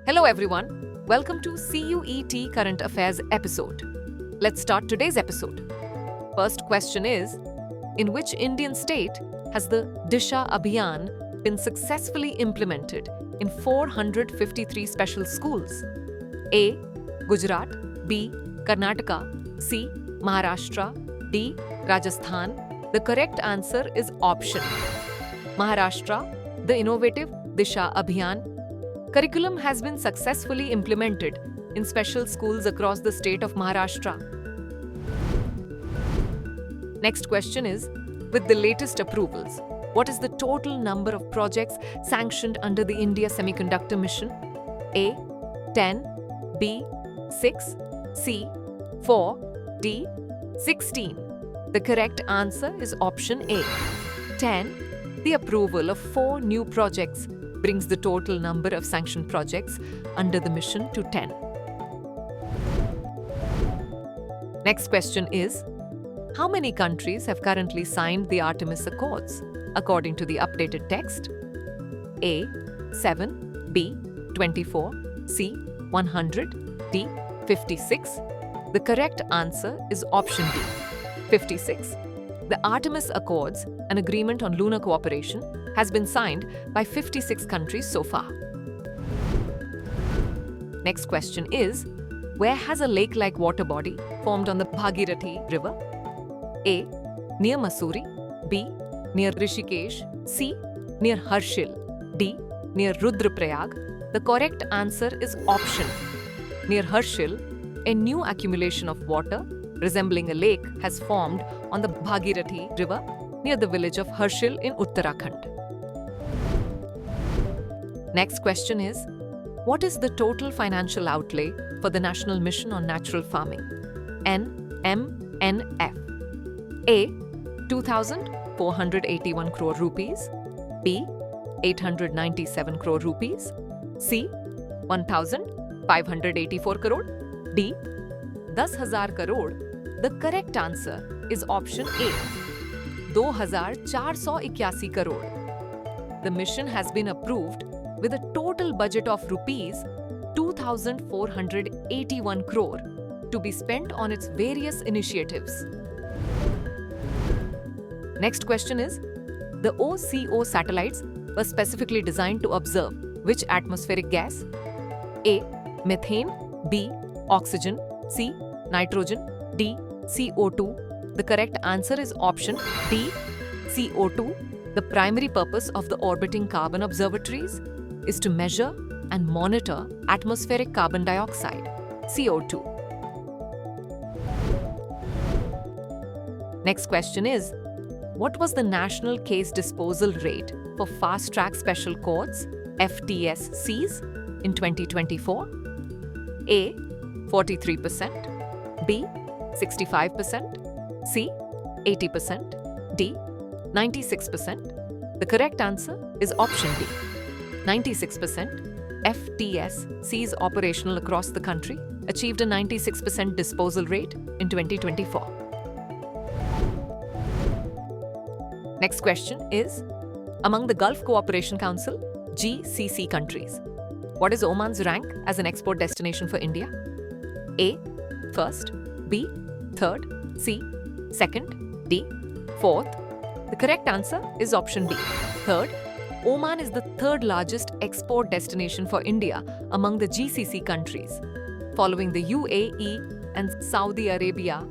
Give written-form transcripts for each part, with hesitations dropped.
Hello everyone, welcome to CUET Current Affairs episode. Let's start today's episode. First question is, in which Indian state has the Disha Abhiyan been successfully implemented in 453 special schools? A. Gujarat, B. Karnataka, C. Maharashtra, D. Rajasthan. The correct answer is option Maharashtra. The innovative Disha Abhiyan curriculum has been successfully implemented in special schools across the state of Maharashtra. Next question is, with the latest approvals, what is the total number of projects sanctioned under the India Semiconductor Mission? A. 10, B. 6, C. 4, D. 16. The correct answer is option A. 10. The approval of 4 new projects brings the total number of sanctioned projects under the mission to 10. Next question is, how many countries have currently signed the Artemis Accords, according to the updated text? A. 7, B. 24, C. 100, D. 56. The correct answer is option D. 56. The Artemis Accords, an agreement on lunar cooperation, has been signed by 56 countries so far. Next question is, where has a lake-like water body formed on the Bhagirathi river? A. Near Mussoorie, B. Near Rishikesh, C. Near Harshil, D. Near Rudraprayag. The correct answer is option near Harshil. A new accumulation of water resembling a lake has formed on the Bhagirathi river near the village of Harshil in Uttarakhand. Next question is, what is the total financial outlay for the National Mission on Natural Farming? NMNF. A. 2,481 crore rupees, B. 897 crore rupees, C. 1,584 crore, D. 10,000 crore. The correct answer is option A. 2,481 crore. The mission has been approved with a total budget of rupees 2,481 crore to be spent on its various initiatives. Next question is, the OCO satellites were specifically designed to observe which atmospheric gas? A. Methane, B. Oxygen, C. Nitrogen, D. CO2. The correct answer is option D. CO2. The primary purpose of the orbiting carbon observatories is to measure and monitor atmospheric carbon dioxide, CO2. Next question is, what was the national case disposal rate for fast-track special courts, FTSCs, in 2024? A. 43%, B. 65%, C. 80%, D. 96%. The correct answer is option D. 96%. FTSCs operational across the country achieved a 96% disposal rate in 2024. Next question is, among the Gulf Cooperation Council, GCC countries, what is Oman's rank as an export destination for India? A. First, B. Third, C. Second, D. Fourth. The correct answer is option B. Third. Oman is the third largest export destination for India among the GCC countries, following the UAE and Saudi Arabia.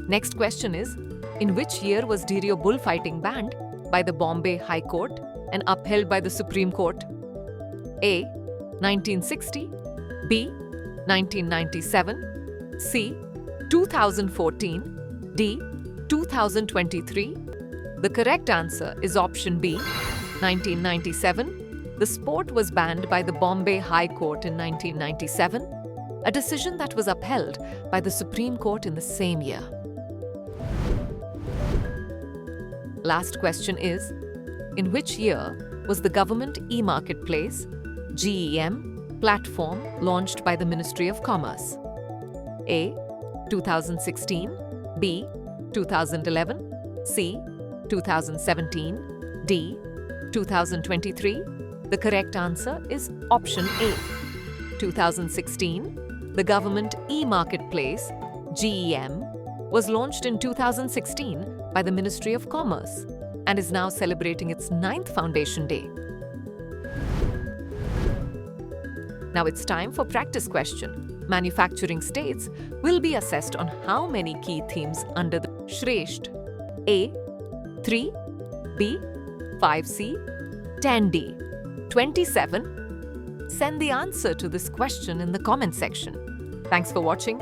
Next question is, in which year was Dhirio Bullfighting banned by the Bombay High Court and upheld by the Supreme Court? A. 1960, B. 1997, C. 2014, D. 2023. The correct answer is option B. 1997. The sport was banned by the Bombay High Court in 1997, a decision that was upheld by the Supreme Court in the same year. Last question is, in which year was the Government e-Marketplace, GEM, platform launched by the Ministry of Commerce? A. 2016, B. 2011, C. 2017, D. 2023. The correct answer is option A. 2016, the Government e-Marketplace, GEM, was launched in 2016 by the Ministry of Commerce and is now celebrating its 9th Foundation Day. Now it's time for practice question. Manufacturing states will be assessed on how many key themes under the Shresht? A. 3, B. 5C, 10D, 27? Send the answer to this question in the comment section. Thanks for watching.